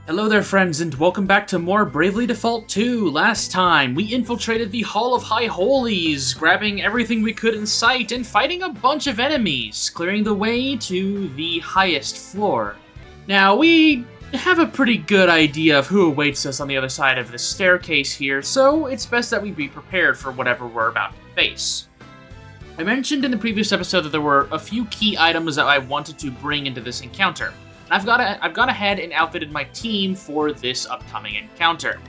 Hello there, friends, and welcome back to more Bravely Default 2. Last time, we infiltrated the Hall of High Holies, grabbing everything we could in sight and fighting a bunch of enemies, clearing the way to the highest floor. Now, we have a pretty good idea of who awaits us on the other side of this staircase here, so it's best that we be prepared for whatever we're about to face. I mentioned in the previous episode that there were a few key items that I wanted to bring into this encounter. I've gone ahead and outfitted my team for this upcoming encounter.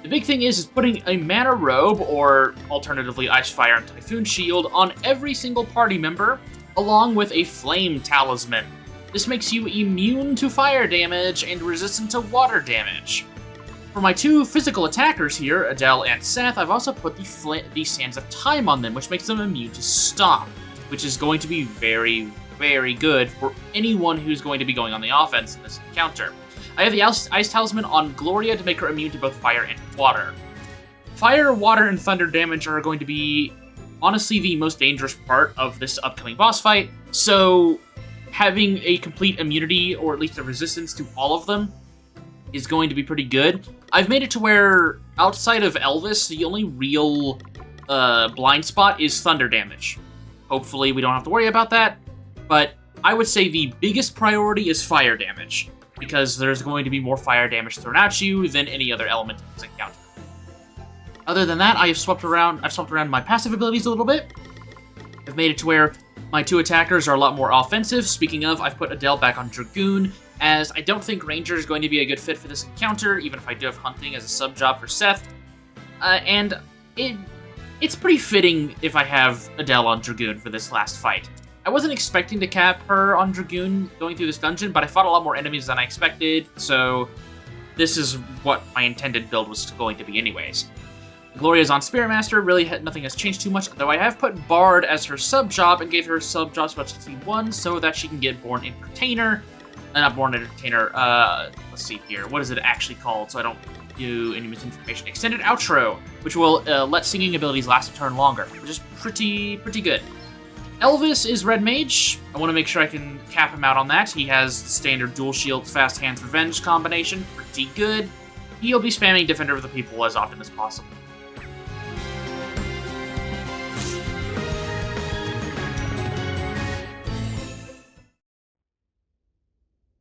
The big thing is putting a mana robe, or alternatively Ice Fire and Typhoon Shield, on every single party member, along with a Flame Talisman. This makes you immune to fire damage and resistant to water damage. For my two physical attackers here, Adele and Seth, I've also put the Sands of Time on them, which makes them immune to Stomp, which is going to be very good for anyone who's going to be going on the offense in this encounter. I have the Ice Talisman on Gloria to make her immune to both fire and water. Fire, water, and thunder damage are going to be, honestly, the most dangerous part of this upcoming boss fight, so having a complete immunity, or at least a resistance to all of them, is going to be pretty good. I've made it to where, outside of Elvis, the only real blind spot is thunder damage. Hopefully we don't have to worry about that. But I would say the biggest priority is fire damage, because there's going to be more fire damage thrown at you than any other element in this encounter. Other than that, I've swapped around my passive abilities a little bit. I've made it to where my two attackers are a lot more offensive. Speaking of, I've put Adele back on Dragoon, as I don't think Ranger is going to be a good fit for this encounter, even if I do have Hunting as a sub-job for Seth. And it's pretty fitting if I have Adele on Dragoon for this last fight. I wasn't expecting to cap her on Dragoon going through this dungeon, but I fought a lot more enemies than I expected, so this is what my intended build was going to be anyways. Gloria's on Spearmaster, really nothing has changed too much, though I have put Bard as her sub-job and gave her sub-job specialty 1 so that she can get Born Entertainer. Not Born Entertainer, let's see here, what is it actually called so I don't do any misinformation? Extended Outro, which will let singing abilities last a turn longer, which is pretty good. Elvis is Red Mage. I want to make sure I can cap him out on that. He has the standard Dual Shield Fast Hands Revenge combination. Pretty good. He'll be spamming Defender of the People as often as possible.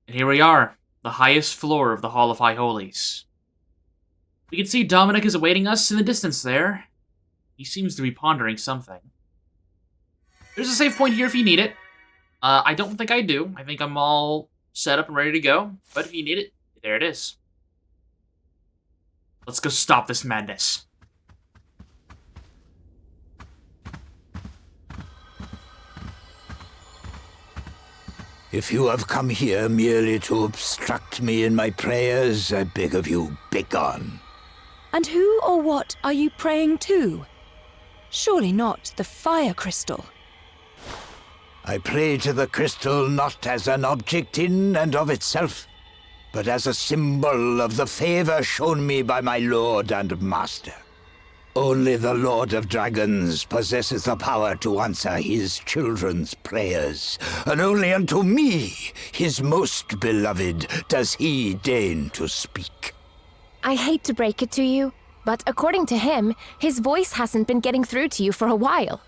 And here we are, the highest floor of the Hall of High Holies. We can see Dominic is awaiting us in the distance there. He seems to be pondering something. There's a save point here if you need it. I don't think I do. I think I'm all set up and ready to go. But if you need it, there it is. Let's go stop this madness. If you have come here merely to obstruct me in my prayers, I beg of you, begone. And who or what are you praying to? Surely not the fire crystal. I pray to the crystal not as an object in and of itself, but as a symbol of the favor shown me by my lord and master. Only the Lord of Dragons possesses the power to answer his children's prayers, and only unto me, his most beloved, does he deign to speak. I hate to break it to you, but according to him, his voice hasn't been getting through to you for a while.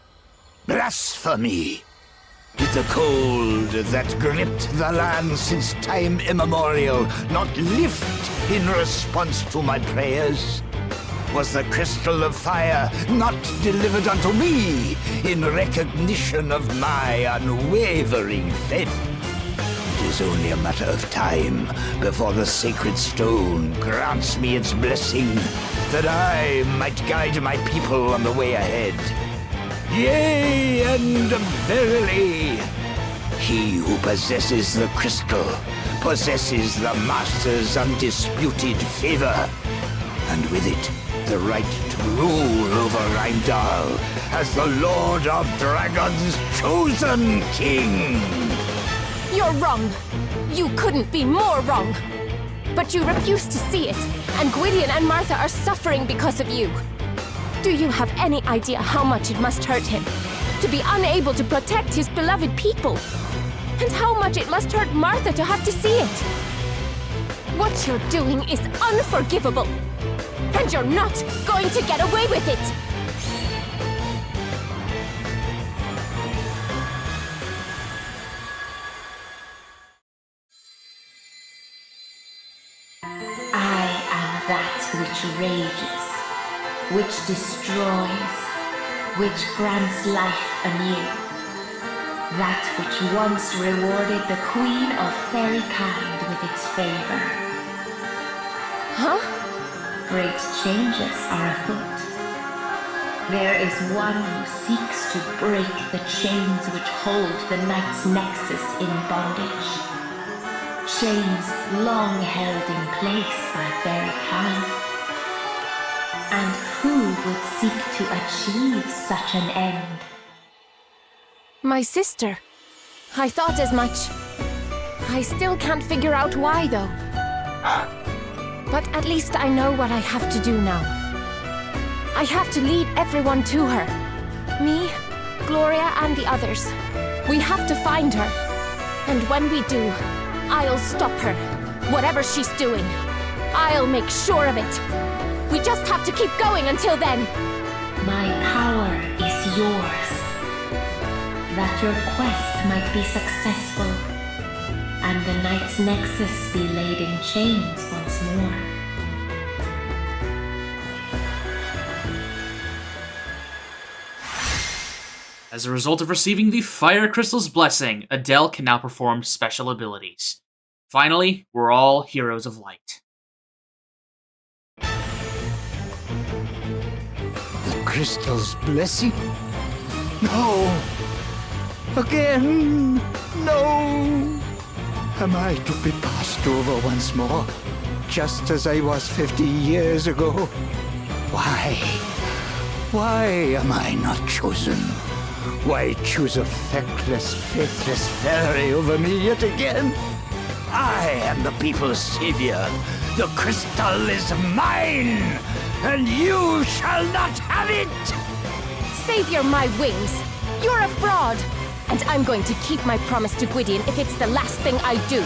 Blasphemy! Did the cold that gripped the land since time immemorial not lift in response to my prayers? Was the crystal of fire not delivered unto me in recognition of my unwavering faith? It is only a matter of time before the sacred stone grants me its blessing, that I might guide my people on the way ahead. Yea, and verily, he who possesses the crystal possesses the Master's undisputed favor, and with it, the right to rule over Rimedhal as the Lord of Dragons' chosen king. You're wrong. You couldn't be more wrong. But you refuse to see it, and Gwydion and Martha are suffering because of you. Do you have any idea how much it must hurt him to be unable to protect his beloved people? And how much it must hurt Martha to have to see it? What you're doing is unforgivable. And you're not going to get away with it! I am that which rages, which destroys, which grants life anew. That which once rewarded the Queen of Fairykind with its favor. Huh? Great changes are afoot. There is one who seeks to break the chains which hold the Knight's Nexus in bondage. Chains long held in place by Fairykind. And who would seek to achieve such an end? My sister. I thought as much. I still can't figure out why, though. But at least I know what I have to do now. I have to lead everyone to her. Me, Gloria, and the others. We have to find her. And when we do, I'll stop her. Whatever she's doing. I'll make sure of it. We just have to keep going until then. My power is yours. That your quest might be successful, and the Knight's Nexus be laid in chains once more. As a result of receiving the Fire Crystal's blessing, Adele can now perform special abilities. Finally, we're all heroes of light. The crystal's blessing? No! Again! No! Am I to be passed over once more? Just as I was 50 years ago? Why? Why am I not chosen? Why choose a feckless, faithless fairy over me yet again? I am the people's savior. The crystal is mine, and you shall not have it! Savior my wings. You're a fraud. And I'm going to keep my promise to Gwydion if it's the last thing I do.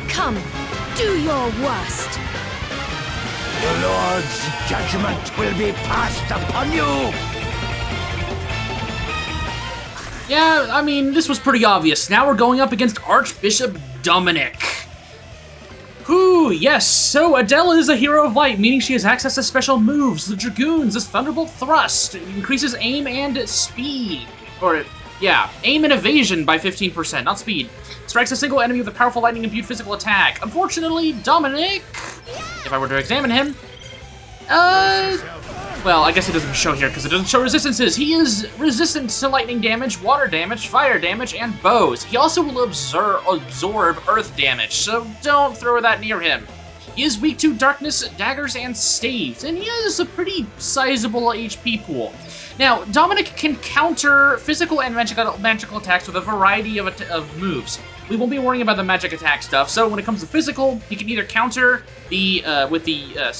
Come, do your worst. The Lord's judgment will be passed upon you! Yeah, I mean, this was pretty obvious. Now we're going up against Archbishop Dominic. Whew, yes, so Adele is a hero of light, meaning she has access to special moves. The Dragoons, this Thunderbolt Thrust, it increases aim and speed. Or, yeah, aim and evasion by 15%, not speed. Strikes a single enemy with a powerful lightning-imbued physical attack. Unfortunately, Dominic, if I were to examine him, well, I guess it doesn't show here because it doesn't show resistances. He is resistant to lightning damage, water damage, fire damage, and bows. He also will absorb earth damage, so don't throw that near him. He is weak to darkness, daggers, and staves, and he has a pretty sizable HP pool. Now, Dominic can counter physical and magical attacks with a variety of moves. We won't be worrying about the magic attack stuff, so when it comes to physical, he can either counter the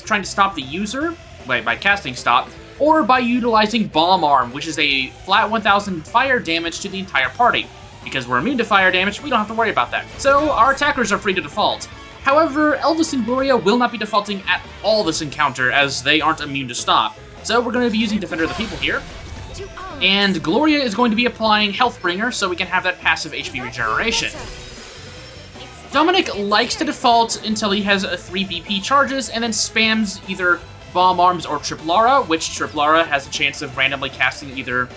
trying to stop the user by casting stop, or by utilizing Bomb Arm, which is a flat 1000 fire damage to the entire party. Because we're immune to fire damage, we don't have to worry about that. So our attackers are free to default. However, Elvis and Gloria will not be defaulting at all this encounter, as they aren't immune to stop. So we're going to be using Defender of the People here. And Gloria is going to be applying Healthbringer, so we can have that passive HP regeneration. Dominic likes to default until he has 3 BP charges, and then spams either Bomb Arms or Triplara, which Triplara has a chance of randomly casting either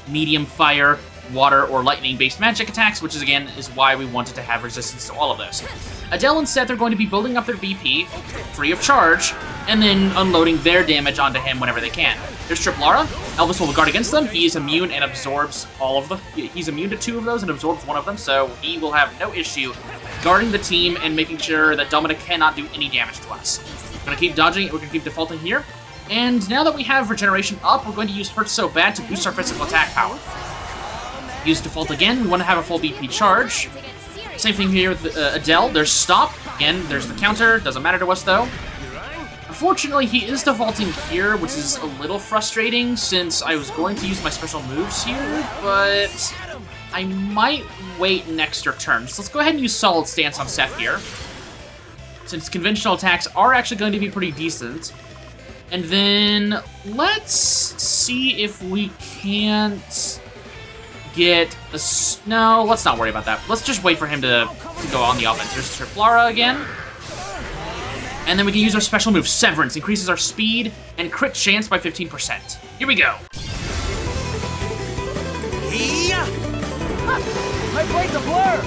medium fire, water, or lightning-based magic attacks, which is, again, is why we wanted to have resistance to all of those. Adele and Seth are going to be building up their BP, free of charge, and then unloading their damage onto him whenever they can. There's Triplara. Elvis will guard against them. He is immune and absorbs all of them. He's immune to 2 of those and absorbs 1 of them, so he will have no issue guarding the team and making sure that Dominic cannot do any damage to us. We're going to keep dodging it. We're going to keep defaulting here. And now that we have regeneration up, we're going to use Hurt So Bad to boost our physical attack power. Use default again. We want to have a full BP charge. Same thing here with Adele. There's stop. Again, there's the counter. Doesn't matter to us, though. Unfortunately, he is defaulting here, which is a little frustrating since I was going to use my special moves here, but I might wait an extra turn. So let's go ahead and use Solid Stance on Seth here, since conventional attacks are actually going to be pretty decent. And then let's see if we can't get a... No, let's not worry about that. Let's just wait for him to go on the offense. There's Triplara again. And then we can use our special move, Severance. Increases our speed and crit chance by 15%. Here we go. My blade's a blur!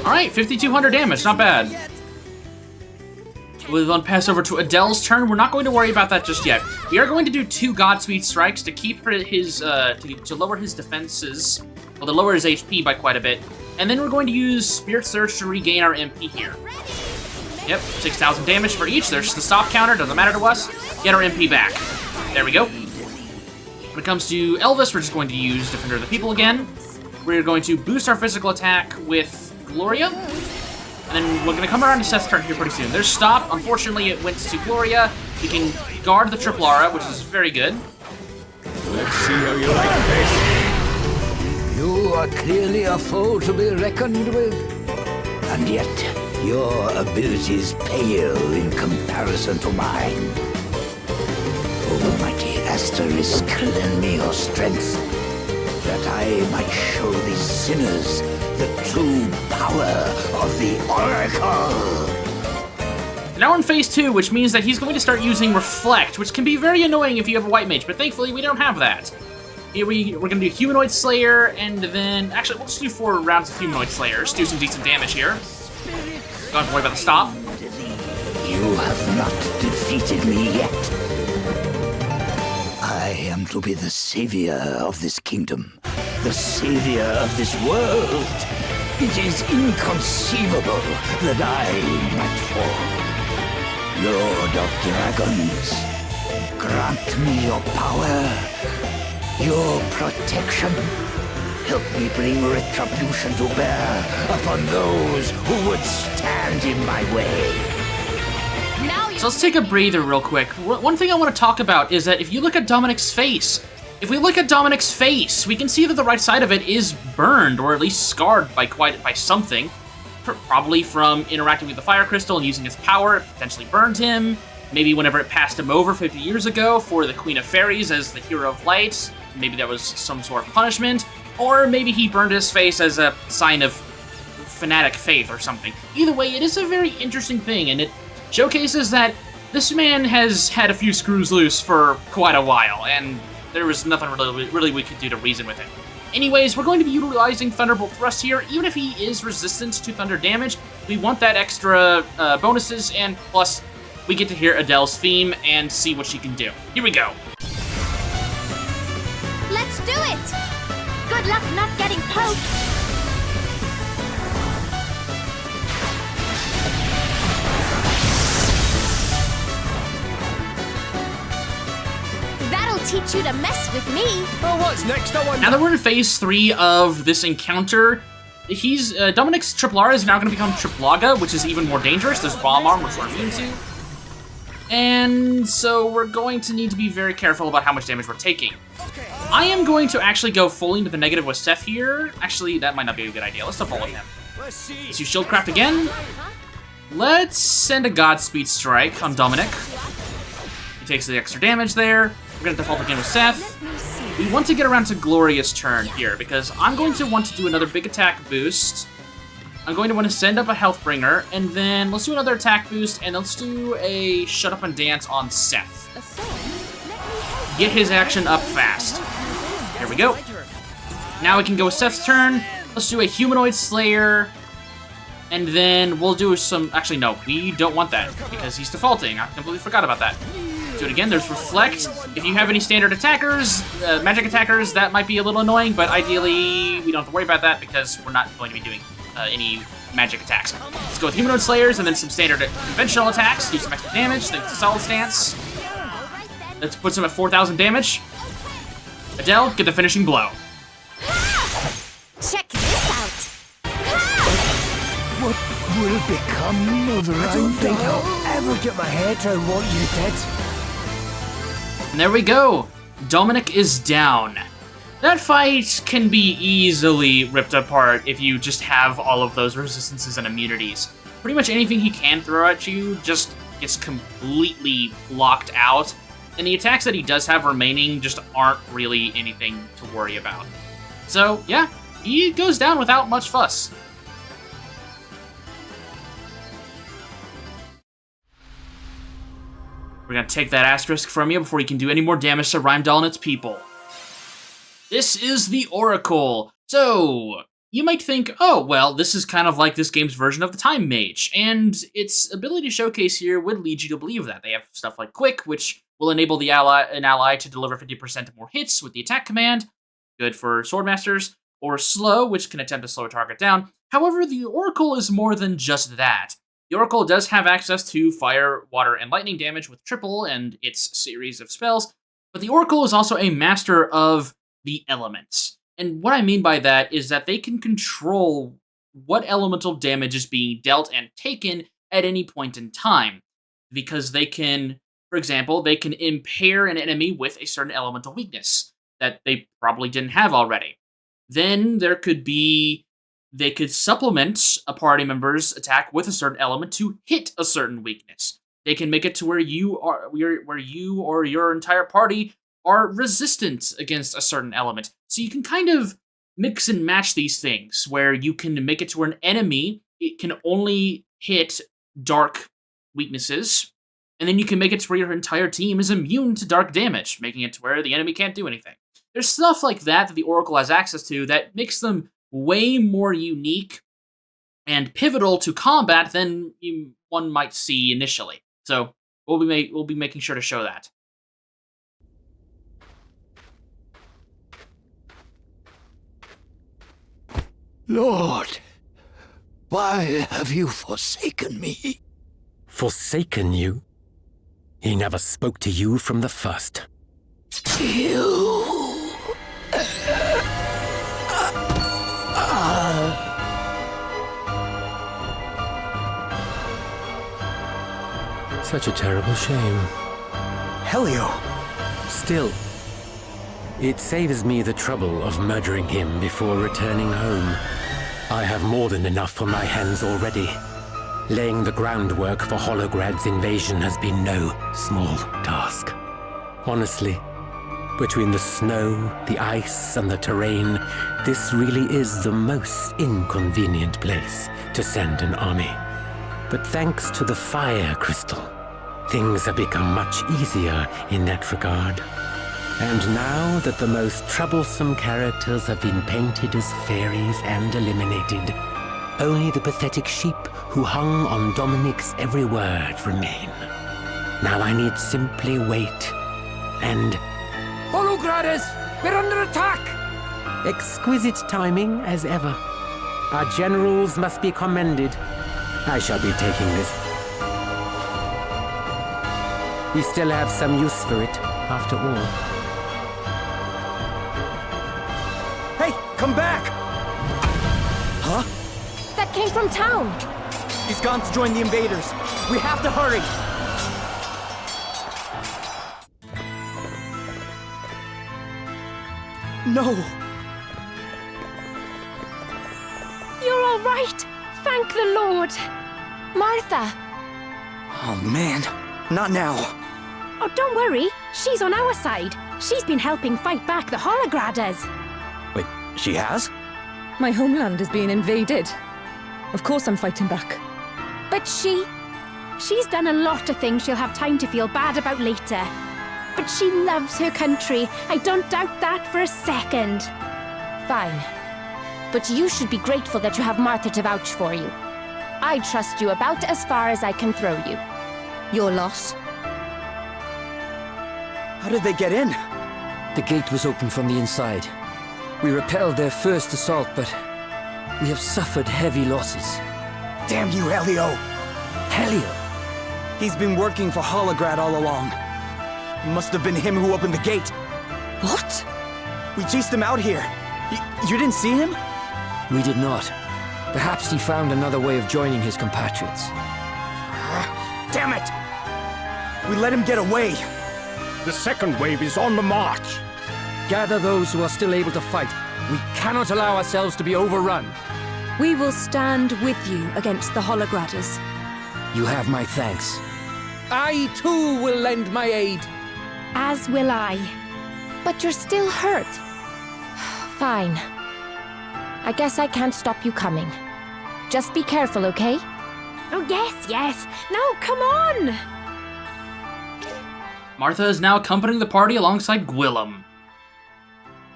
Alright, 5,200 damage, not bad. We'll then pass over to Adele's turn. We're not going to worry about that just yet. We are going to do 2 Godspeed strikes to keep his, to lower his defenses. Well, to lower his HP by quite a bit. And then we're going to use Spirit Surge to regain our MP here. Yep, 6,000 damage for each. There's the stop counter, doesn't matter to us. Get our MP back. There we go. When it comes to Elvis, we're just going to use Defender of the People again. We're going to boost our physical attack with Gloria. And then we're going to come around to Seth's turn here pretty soon. There's Stop. Unfortunately, it went to Gloria. We can guard the Triplara, which is very good. Let's see how you like this. You are clearly a foe to be reckoned with. And yet, your abilities pale in comparison to mine. Almighty Asterisk, lend me your strength, that I might show these sinners the true power of the Oracle. Now we're in phase 2, which means that he's going to start using Reflect, which can be very annoying if you have a White Mage, but thankfully we don't have that. Here we're going to do Humanoid Slayer, and then... Actually, we'll just do 4 rounds of Humanoid Slayers, do some decent damage here. Don't have to worry about the stop. You have not defeated me yet. I am to be the savior of this kingdom, the savior of this world. It is inconceivable that I might fall. Lord of Dragons, grant me your power, your protection. Help me bring retribution to bear upon those who would stand in my way. So let's take a breather real quick. One thing I want to talk about is that if you look at Dominic's face, we can see that the right side of it is burned, or at least scarred by something. Probably from interacting with the Fire Crystal and using its power, it potentially burned him. Maybe whenever it passed him over 50 years ago for the Queen of Fairies as the Hero of Light, maybe that was some sort of punishment. Or maybe he burned his face as a sign of fanatic faith or something. Either way, it is a very interesting thing, and it showcases that this man has had a few screws loose for quite a while, and there was nothing really we could do to reason with it. Anyways, we're going to be utilizing Thunderbolt Thrust here. Even if he is resistant to thunder damage, we want that extra bonuses, and plus, we get to hear Adele's theme and see what she can do. Here we go. Let's do it! Good luck not getting poked! That'll teach you to mess with me. Oh, what's next? I wonder. Now that we're in phase 3 of this encounter, Dominic's Triplara is now going to become Triplaga, which is even more dangerous. There's Bomb Arm, which we're immune to. And so we're going to need to be very careful about how much damage we're taking. I am going to actually go fully into the negative with Seth here. Actually, that might not be a good idea. Let's default with him. Let's use Shieldcraft again. Let's send a Godspeed Strike on Dominic. He takes the extra damage there. We're going to default again with Seth. We want to get around to Gloria's turn here, because I'm going to want to do another big attack boost. I'm going to want to send up a Health Bringer, and then let's do another attack boost, and let's do a Shut Up and Dance on Seth. Get his action up fast. There we go. Now we can go with Seth's turn. Let's do a Humanoid Slayer, and then we'll do some... Actually, no, we don't want that, because he's defaulting. I completely forgot about that. Do it again. There's Reflect. If you have any standard attackers, magic attackers, that might be a little annoying, but ideally we don't have to worry about that because we're not going to be doing any magic attacks. Let's go with Humanoid Slayers and then some standard conventional attacks. Do some extra damage. Thanks to Solid Stance. Let's put some at 4,000 damage. Adele, get the finishing blow. Check this out. What will become of Rimedhal? I don't think I'll ever get my head around what you did. And there we go. Dominic is down. That fight can be easily ripped apart if you just have all of those resistances and immunities. Pretty much anything he can throw at you just gets completely blocked out, and the attacks that he does have remaining just aren't really anything to worry about. So, yeah, he goes down without much fuss. We're gonna take that asterisk from you before you can do any more damage to Rimedhal and its people. This is the Oracle. So, you might think, oh, well, this is kind of like this game's version of the Time Mage, and its ability showcase here would lead you to believe that. They have stuff like Quick, which will enable an ally to deliver 50% more hits with the attack command, good for Swordmasters, or Slow, which can attempt to slow a target down. However, the Oracle is more than just that. The Oracle does have access to fire, water, and lightning damage with triple and its series of spells, but the Oracle is also a master of the elements. And what I mean by that is that they can control what elemental damage is being dealt and taken at any point in time. Because they can, for example, they can impair an enemy with a certain elemental weakness that they probably didn't have already. Then they could supplement a party member's attack with a certain element to hit a certain weakness. They can make it to where you or your entire party are resistant against a certain element. So you can kind of mix and match these things, where you can make it to where an enemy, it can only hit dark weaknesses, and then you can make it to where your entire team is immune to dark damage, making it to where the enemy can't do anything. There's stuff like that the Oracle has access to that makes them way more unique and pivotal to combat than one might see initially. So we'll be making sure to show that. Lord, why have you forsaken me? Forsaken you? He never spoke to you from the first. You... Such a terrible shame. Helio! Still, it saves me the trouble of murdering him before returning home. I have more than enough on my hands already. Laying the groundwork for Holograd's invasion has been no small task. Honestly, between the snow, the ice, and the terrain, this really is the most inconvenient place to send an army. But thanks to the fire crystal, things have become much easier in that regard. And now that the most troublesome characters have been painted as fairies and eliminated, only the pathetic sheep who hung on Dominic's every word remain. Now I need simply wait and... Hologrades! We're under attack! Exquisite timing, as ever. Our generals must be commended. I shall be taking this. We still have some use for it, after all. Hey, come back! Huh? That came from town! He's gone to join the invaders. We have to hurry! No! You're all right! Thank the Lord! Martha! Oh man, not now. Oh, don't worry. She's on our side. She's been helping fight back the Hologrades. Wait, she has? My homeland is being invaded. Of course I'm fighting back. But she's done a lot of things she'll have time to feel bad about later. But she loves her country. I don't doubt that for a second. Fine. But you should be grateful that you have Martha to vouch for you. I trust you about as far as I can throw you. Your loss. How did they get in? The gate was open from the inside. We repelled their first assault, but we have suffered heavy losses. Damn you, Helio! Helio! He's been working for Holograd all along. Must have been him who opened the gate. What? We chased him out here. You didn't see him? We did not. Perhaps he found another way of joining his compatriots. Damn it! We let him get away. The second wave is on the march. Gather those who are still able to fight. We cannot allow ourselves to be overrun. We will stand with you against the Hologratters. You have my thanks. I, too, will lend my aid. As will I. But you're still hurt. Fine. I guess I can't stop you coming. Just be careful, okay? Oh, yes. No, come on! Martha is now accompanying the party alongside Gwillem.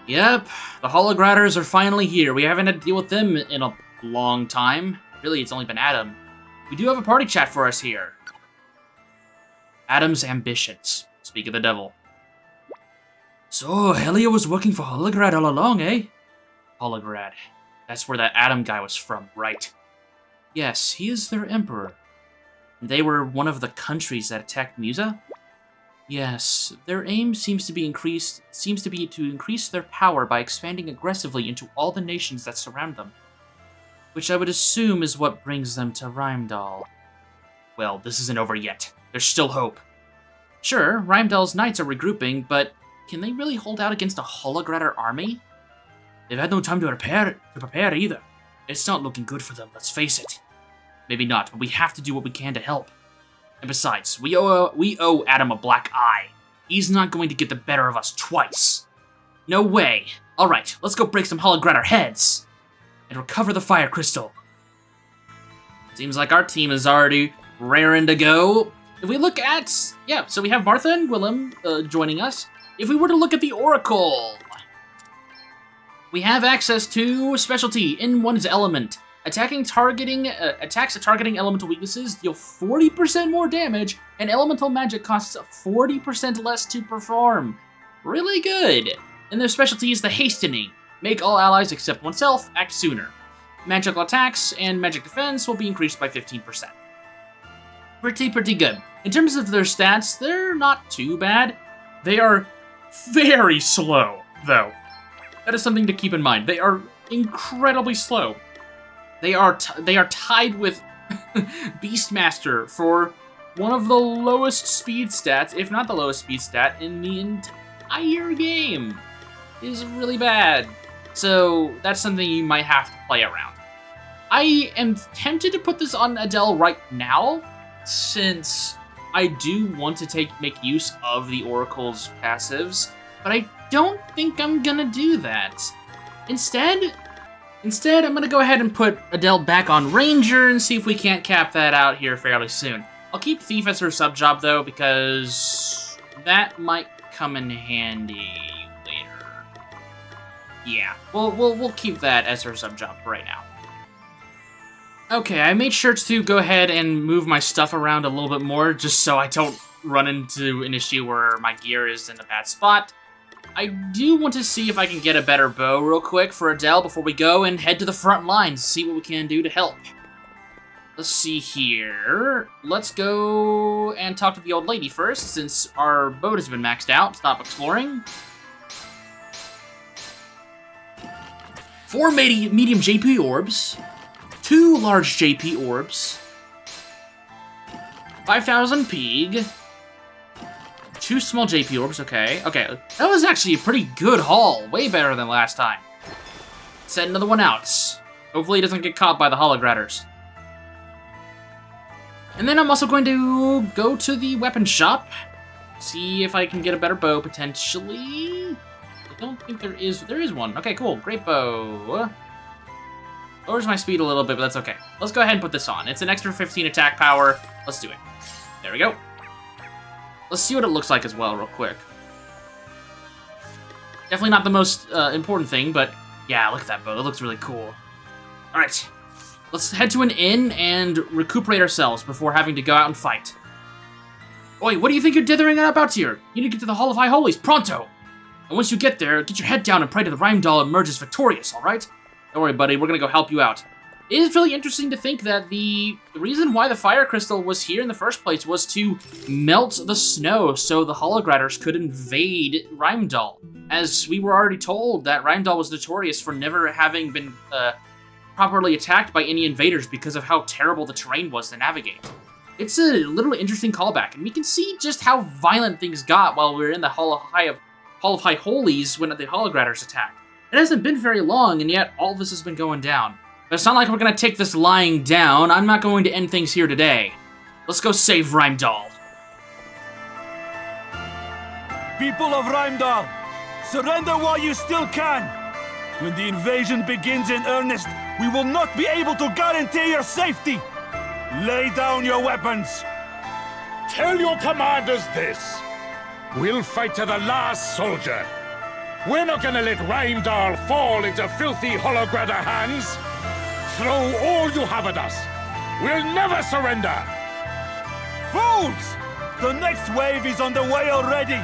Yep, the Hologratters are finally here. We haven't had to deal with them in a long time. Really, it's only been Adam. We do have a party chat for us here. Adam's ambitions. Speak of the devil. So, Helia was working for Holograd all along, eh? Holograd. That's where that Adam guy was from, right? Yes, he is their emperor. They were one of the countries that attacked Musa? Yes, their aim seems to be to increase their power by expanding aggressively into all the nations that surround them. Which I would assume is what brings them to Rimedhal. Well, this isn't over yet. There's still hope. Sure, Rimedhal's knights are regrouping, but can they really hold out against a Hologratter army? They've had no time to prepare either. It's not looking good for them, let's face it. Maybe not, but we have to do what we can to help. And besides, we owe Adam a black eye. He's not going to get the better of us twice. No way. Alright, let's go break some Hologratter heads. And recover the fire crystal. Seems like our team is already raring to go. If we look at... yeah, so we have Martha and Gwillem joining us. If we were to look at the Oracle... we have access to specialty in one's element. Attacks targeting elemental weaknesses deal 40% more damage, and elemental magic costs 40% less to perform. Really good. And their specialty is the hastening. Make all allies except oneself act sooner. Magical attacks and magic defense will be increased by 15%. Pretty good. In terms of their stats, they're not too bad. They are very slow, though. That is something to keep in mind. They are incredibly slow. They are tied with Beastmaster for one of the lowest speed stats, if not the lowest speed stat, in the entire game. It is really bad. So that's something you might have to play around. I am tempted to put this on Adele right now, since I do want to make use of the Oracle's passives, but I don't think I'm gonna do that. Instead, I'm gonna go ahead and put Adele back on Ranger and see if we can't cap that out here fairly soon. I'll keep Thief as her sub-job though, because that might come in handy later. Yeah, we'll keep that as her sub-job for right now. Okay, I made sure to go ahead and move my stuff around a little bit more, just so I don't run into an issue where my gear is in a bad spot. I do want to see if I can get a better bow real quick for Adele before we go and head to the front lines, see what we can do to help. Let's see here. Let's go and talk to the old lady first, since our boat has been maxed out. Stop exploring. 4 medium JP orbs. 2 large JP orbs. 5,000 Pig. 2 small JP orbs, okay. Okay, that was actually a pretty good haul. Way better than last time. Set another one out. Hopefully it doesn't get caught by the Hologratters. And then I'm also going to go to the weapon shop. See if I can get a better bow, potentially. I don't think there is one. Okay, cool, great bow. Lowers my speed a little bit, but that's okay. Let's go ahead and put this on. It's an extra 15 attack power. Let's do it. There we go. Let's see what it looks like as well, real quick. Definitely not the most important thing, but yeah, look at that bow. It looks really cool. Alright, let's head to an inn and recuperate ourselves before having to go out and fight. Oi, what do you think you're dithering about here? You need to get to the Hall of High Holies, pronto! And once you get there, get your head down and pray to the Rimedhal emerges victorious, alright? Don't worry, buddy, we're gonna go help you out. It is really interesting to think that the reason why the fire crystal was here in the first place was to melt the snow so the Hologratters could invade Rimedhal. As we were already told that Rimedhal was notorious for never having been properly attacked by any invaders because of how terrible the terrain was to navigate. It's a little interesting callback, and we can see just how violent things got while we were in the Hall of High Holies when the Hologratters attacked. It hasn't been very long, and yet all this has been going down. But it's not like we're gonna take this lying down. I'm not going to end things here today. Let's go save Rimedhal. People of Rimedhal, surrender while you still can. When the invasion begins in earnest, we will not be able to guarantee your safety. Lay down your weapons. Tell your commanders this. We'll fight to the last soldier. We're not gonna let Rimedhal fall into filthy Hologratter hands. Throw all you have at us. We'll never surrender. Fools! The next wave is on the way already.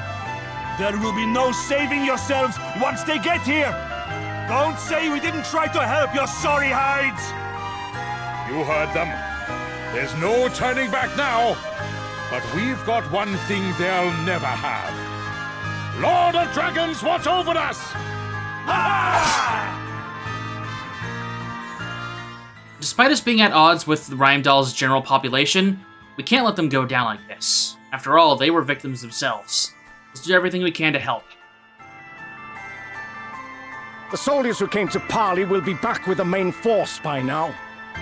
There will be no saving yourselves once they get here. Don't say we didn't try to help your sorry hides. You heard them. There's no turning back now. But we've got one thing they'll never have. Lord of Dragons, watch over us! Despite us being at odds with Rimedhal's general population, we can't let them go down like this. After all, they were victims themselves. Let's do everything we can to help. The soldiers who came to parley will be back with the main force by now.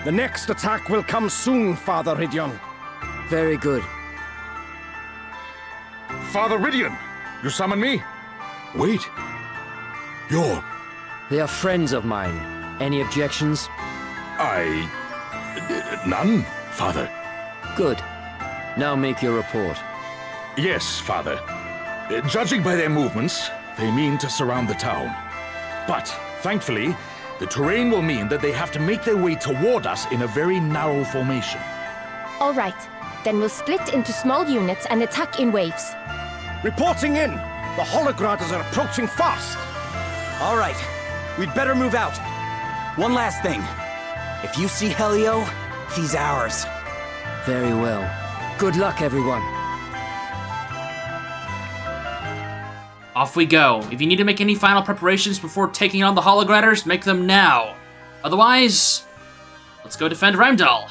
The next attack will come soon, Father Ridyon. Very good. Father Ridyon, you summon me? Wait. You're... They are friends of mine. Any objections? None, Father. Good. Now make your report. Yes, Father. Judging by their movements, they mean to surround the town. But, thankfully, the terrain will mean that they have to make their way toward us in a very narrow formation. All right. Then we'll split into small units and attack in waves. Reporting in! The Hologratters are approaching fast! All right, we'd better move out. One last thing. If you see Helio, he's ours. Very well. Good luck, everyone. Off we go. If you need to make any final preparations before taking on the Hologratters, make them now. Otherwise, let's go defend Rimedhal.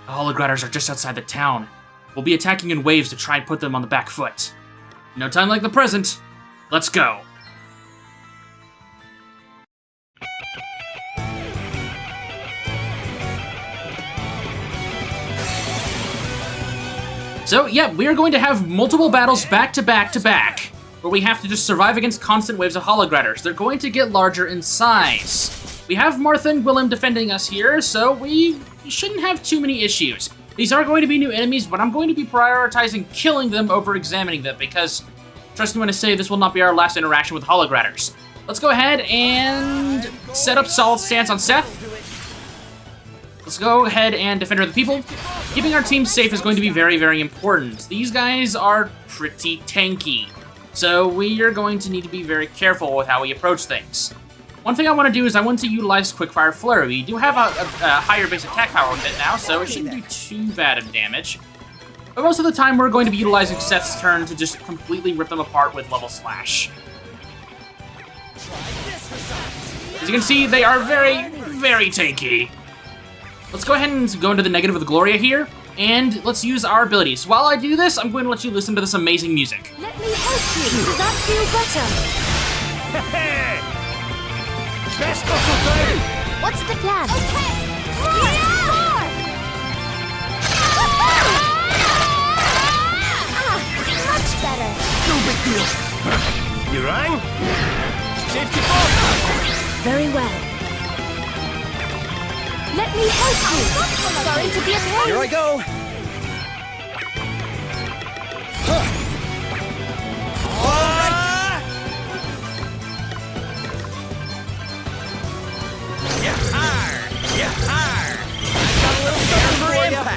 The Hologratters are just outside the town. We'll be attacking in waves to try and put them on the back foot. No time like the present. Let's go. So, yeah, we are going to have multiple battles back to back to back, where we have to just survive against constant waves of Hologratters. They're going to get larger in size. We have Martha and Willem defending us here, so we shouldn't have too many issues. These are going to be new enemies, but I'm going to be prioritizing killing them over examining them, because, trust me when I say, this will not be our last interaction with Hologratters. Let's go ahead and set up solid stance on Seth. Let's go ahead and Defender of the People. Keeping our team safe is going to be very, very important. These guys are pretty tanky, so we are going to need to be very careful with how we approach things. One thing I want to do is I want to utilize Quickfire Flurry. We do have a higher base attack power with it now, so it shouldn't do too bad of damage. But most of the time, we're going to be utilizing Seth's turn to just completely rip them apart with Level Slash. As you can see, they are very, very tanky. Let's go ahead and go into the negative of the Gloria here, and let's use our abilities. While I do this, I'm going to let you listen to this amazing music. Let me help you. Does that feel better? Best of the day! What's the plan? Okay! Much better. No big deal. You rang? Safety first. Very well. Let me help you. Sorry to be a pain. Here I go.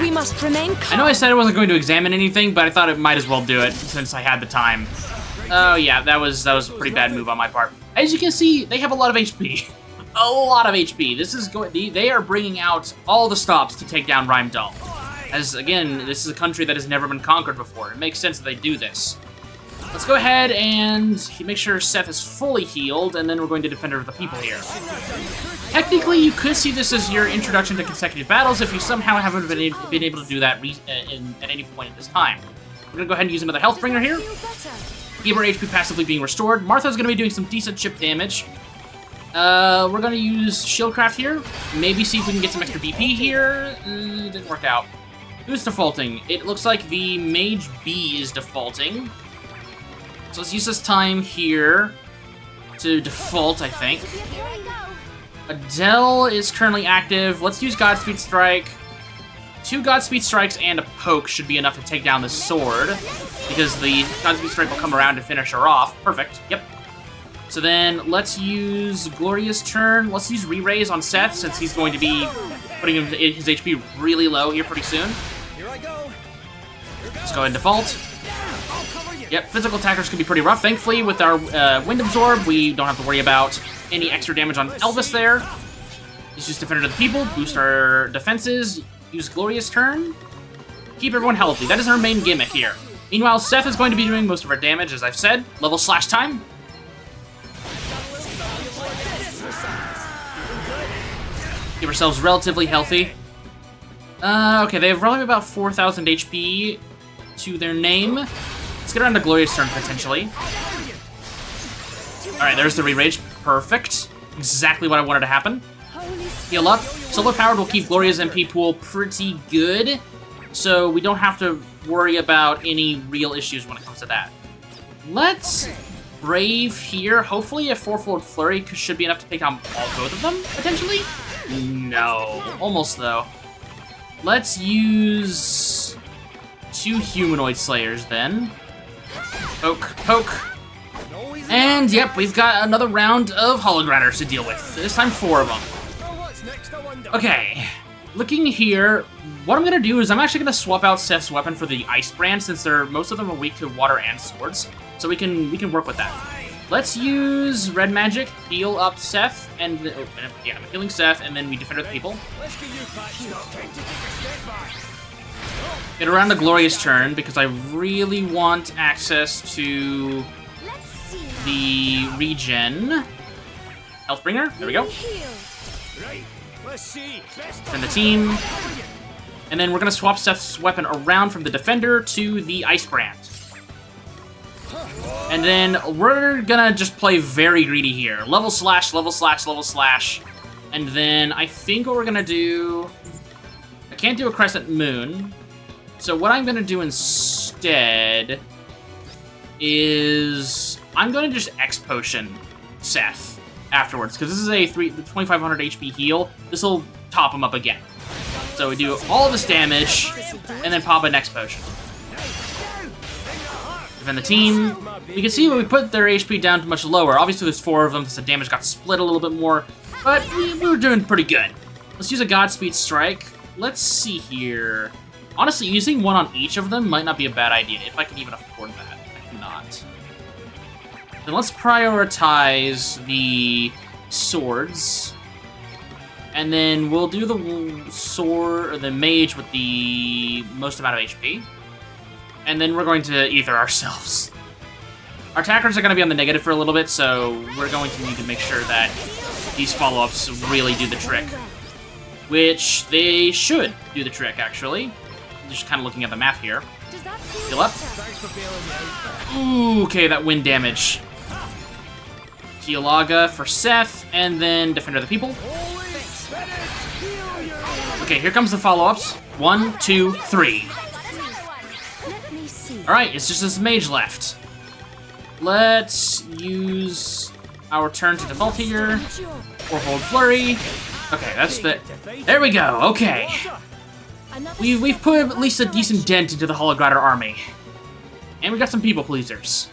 We must remain calm. I know I said I wasn't going to examine anything, but I thought it might as well do it since I had the time. Oh yeah, that was a pretty bad move on my part. As you can see, they have a lot of HP. A lot of HP. This is they are bringing out all the stops to take down Rimedhal. As again, this is a country that has never been conquered before. It makes sense that they do this. Let's go ahead and make sure Seth is fully healed, and then we're going to Defender of the People here. Technically, you could see this as your introduction to consecutive battles if you somehow haven't been able to do that at any point in this time. We're going to go ahead and use another Health Bringer here. Keep our HP passively being restored. Martha's going to be doing some decent chip damage. We're going to use Shieldcraft here. Maybe see if we can get some extra BP here. Didn't work out. Who's defaulting? It looks like the Mage B is defaulting. So let's use this time here to default, I think. Adele is currently active. Let's use Godspeed Strike. 2 Godspeed Strikes and a poke should be enough to take down the sword, because the Godspeed Strike will come around to finish her off. Perfect. Yep. So then let's use Gloria's turn. Let's use Re-Raise on Seth, since he's going to be putting his HP really low here pretty soon. Let's go ahead and default. Yep, physical attackers can be pretty rough. Thankfully, with our Wind Absorb, we don't have to worry about any extra damage on Elvis there. Let's use Defender of the People, boost our defenses, use Gloria's turn, keep everyone healthy. That is our main gimmick here. Meanwhile, Seth is going to be doing most of our damage, as I've said. Level slash time. Keep ourselves relatively healthy. Okay, they have probably about 4,000 HP to their name. Let's get around to Gloria's turn, potentially. Alright, there's the Re-Rage. Perfect. Exactly what I wanted to happen. Heal up. Solar Powered will keep Gloria's MP pool pretty good, so we don't have to worry about any real issues when it comes to that. Let's Brave here. Hopefully a 4-fold Flurry should be enough to take down both of them, potentially? No. Almost, though. Let's use 2 Humanoid Slayers, then. Poke, poke. And, yep, we've got another round of Hologrinders to deal with. This time 4 of them. Okay. Looking here, what I'm going to do is I'm actually going to swap out Seth's weapon for the Ice Brand, since most of them are weak to water and swords. So we can work with that. Let's use Red Magic, heal up Seth, and yeah, I'm healing Seth, and then we defend the people. Get around the Glorious turn, because I really want access to the regen. Healthbringer, there we go. Defend the team. And then we're gonna swap Seth's weapon around from the Defender to the Ice Brand. And then we're gonna just play very greedy here. Level slash, level slash, level slash. And then I think what we're gonna do... I can't do a Crescent Moon. So what I'm gonna do instead is... I'm gonna just X-Potion Seth afterwards, because this is a 2,500 HP heal. This will top him up again. So we do all this damage, and then pop an X-Potion. Defend the team. You can see when we put their HP down to much lower. Obviously there's 4 of them, so the damage got split a little bit more, but we were doing pretty good. Let's use a Godspeed Strike. Let's see here. Honestly, using 1 on each of them might not be a bad idea, if I can even afford that. I cannot. Then let's prioritize the swords. And then we'll do the sword, or the mage with the most amount of HP. And then we're going to ether ourselves. Our attackers are going to be on the negative for a little bit, so we're going to need to make sure that these follow-ups really do the trick. Which they should do the trick, actually. Just kind of looking at the math here. Heal up. Ooh, okay, that wind damage. Kialaga for Seth, and then Defender of the People. Okay, here comes the follow-ups. 1, 2, 3. Alright, it's just this mage left. Let's use our turn to default here. 4-fold Flurry. Okay, that's the... There we go, okay. We've put at least a decent dent into the Hologrider army. And we got some people pleasers.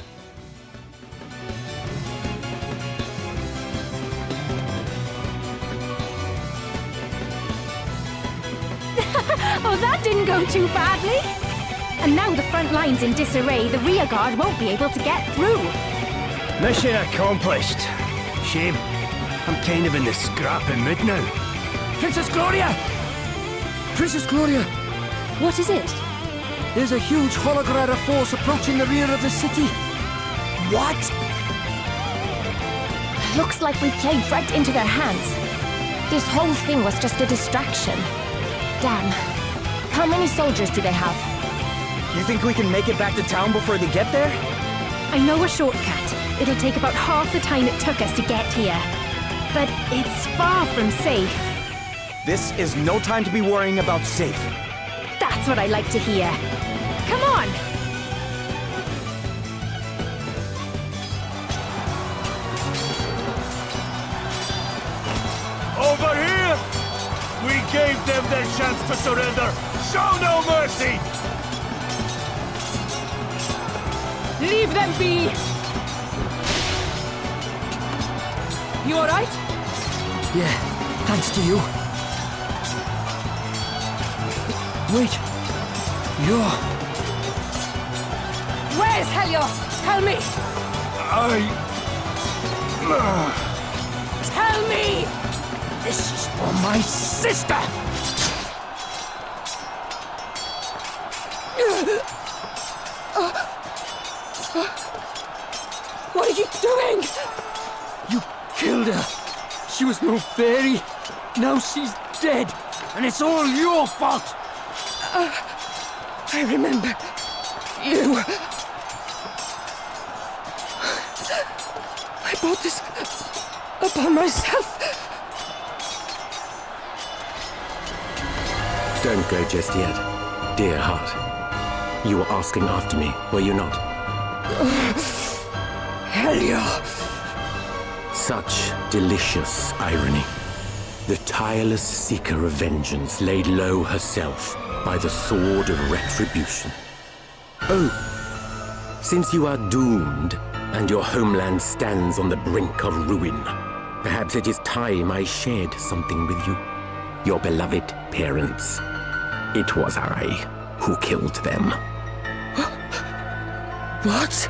Oh, that didn't go too badly. And now the front line's in disarray, the rear guard won't be able to get through. Mission accomplished. Shame. I'm kind of in the scrapping mood now. Princess Gloria! Princess Gloria! What is it? There's a huge Hologrider force approaching the rear of the city. What? Looks like we played right into their hands. This whole thing was just a distraction. Damn. How many soldiers do they have? You think we can make it back to town before they get there? I know a shortcut. It'll take about half the time it took us to get here. But it's far from safe. This is no time to be worrying about safe. That's what I like to hear. Come on! Over here! We gave them their chance to surrender! Show no mercy! Leave them be! You alright? Yeah, thanks to you. Wait. You're... Where's Helio? Tell me! Tell me! This is for my sister! What are you doing? You killed her. She was no fairy. Now she's dead. And it's all your fault. I remember you. I brought this upon myself. Don't go just yet, dear heart. You were asking after me, were you not? Helio. Such delicious irony. The tireless seeker of vengeance laid low herself by the sword of retribution. Oh, since you are doomed and your homeland stands on the brink of ruin, perhaps it is time I shared something with you. Your beloved parents. It was I who killed them. What?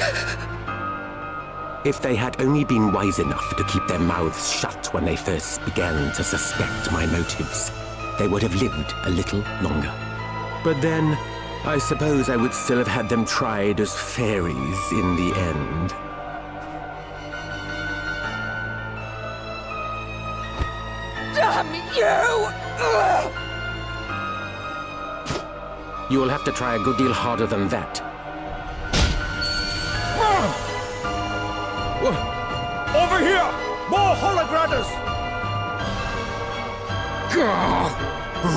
If they had only been wise enough to keep their mouths shut when they first began to suspect my motives, they would have lived a little longer. But then, I suppose I would still have had them tried as fairies in the end. Damn you! You will have to try a good deal harder than that. Over here! More hologrammers!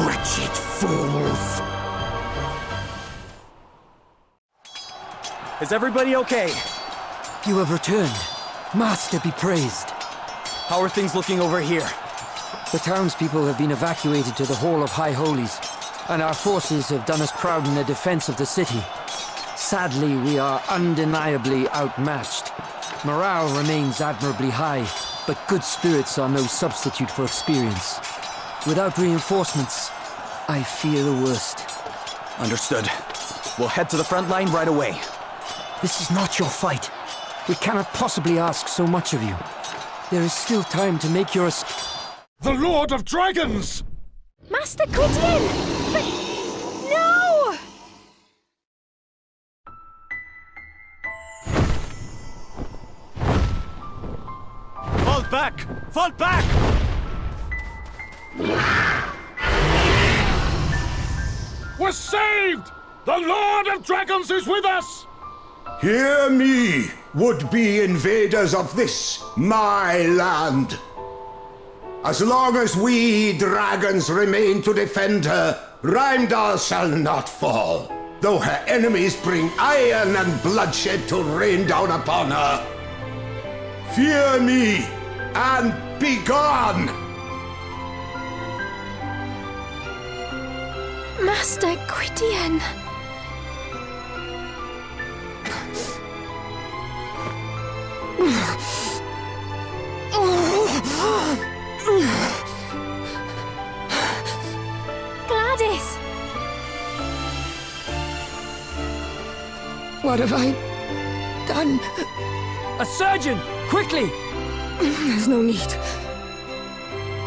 Wretched fools! Is everybody okay? You have returned. Master be praised. How are things looking over here? The townspeople have been evacuated to the Hall of High Holies, and our forces have done us proud in the defense of the city. Sadly, we are undeniably outmatched. Morale remains admirably high, but good spirits are no substitute for experience. Without reinforcements, I fear the worst. Understood. We'll head to the front line right away. This is not your fight. We cannot possibly ask so much of you. There is still time to make your The Lord of Dragons! Master Gwydion! But... no! Fall back! Fall back! We're saved! The Lord of Dragons is with us! Hear me, would-be invaders of this, my land. As long as we dragons remain to defend her, Rimedhal shall not fall, though her enemies bring iron and bloodshed to rain down upon her. Fear me, and be gone! Master Gwydion. Gladys! What have I done? A surgeon! Quickly! There's no need.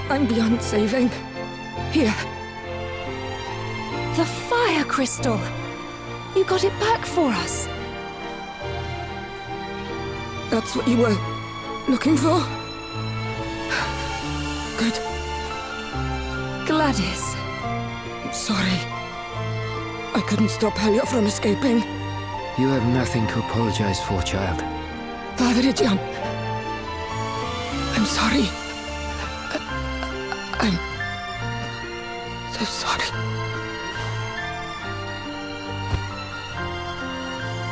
I'm beyond saving. Here. The fire crystal! You got it back for us. That's what you were looking for? Good. Gladys. I'm sorry. I couldn't stop Helio from escaping. You have nothing to apologize for, child. Padre Gian. I'm sorry. I'm so sorry.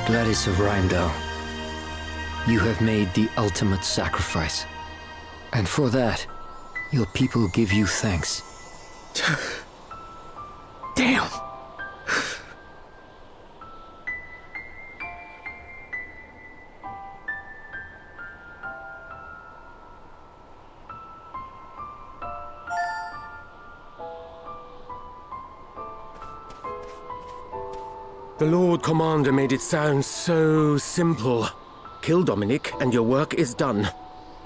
Gladys of Rimedhal, you have made the ultimate sacrifice. And for that, your people give you thanks. Damn. The Lord Commander made it sound so simple. Kill Dominic and your work is done.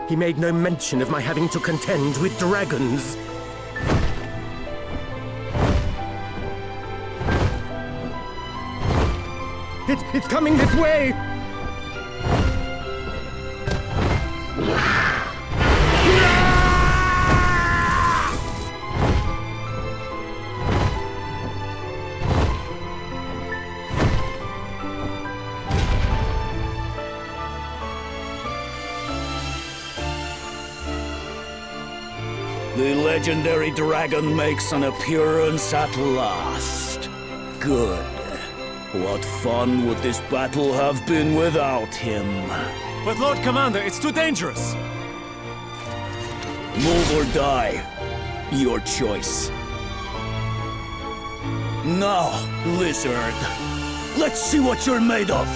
He made no mention of my having to contend with dragons. It's coming this way! The legendary dragon makes an appearance at last. Good. What fun would this battle have been without him? But Lord Commander, it's too dangerous! Move or die. Your choice. Now, lizard, let's see what you're made of.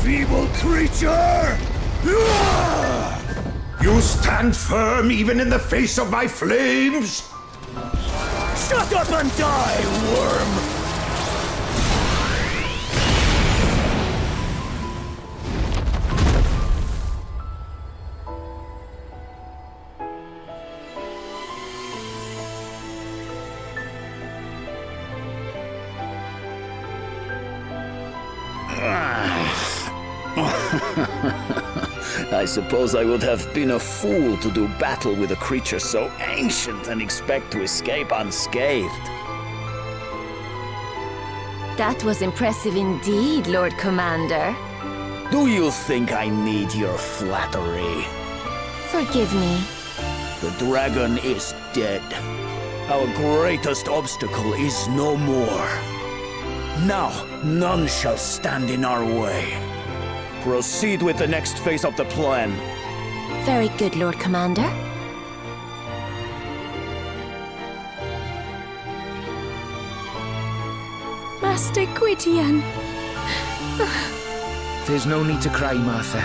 Feeble creature! You stand firm even in the face of my flames? Shut up and die, worm! I suppose I would have been a fool to do battle with a creature so ancient and expect to escape unscathed. That was impressive indeed, Lord Commander. Do you think I need your flattery? Forgive me. The dragon is dead. Our greatest obstacle is no more. Now, none shall stand in our way. Proceed with the next phase of the plan. Very good, Lord Commander. Master Gwydion. There's no need to cry, Martha.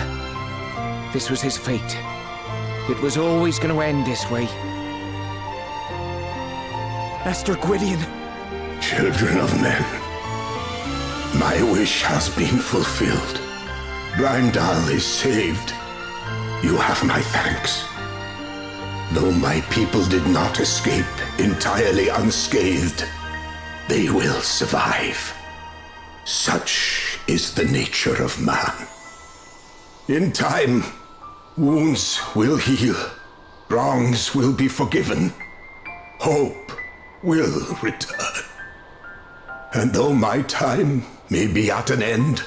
This was his fate. It was always going to end this way. Master Gwydion. Children of men, my wish has been fulfilled. Rimedhal is saved. You have my thanks. Though my people did not escape entirely unscathed, they will survive. Such is the nature of man. In time, wounds will heal, wrongs will be forgiven, hope will return. And though my time may be at an end,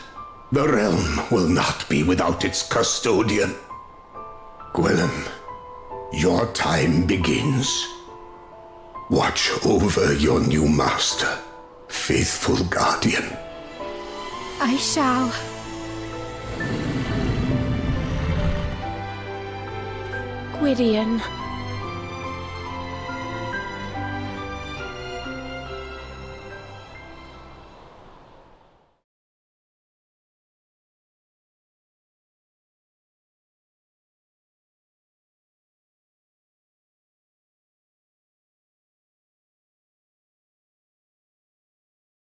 the realm will not be without its custodian. Gwillem, your time begins. Watch over your new master, faithful guardian. I shall. Gwydion.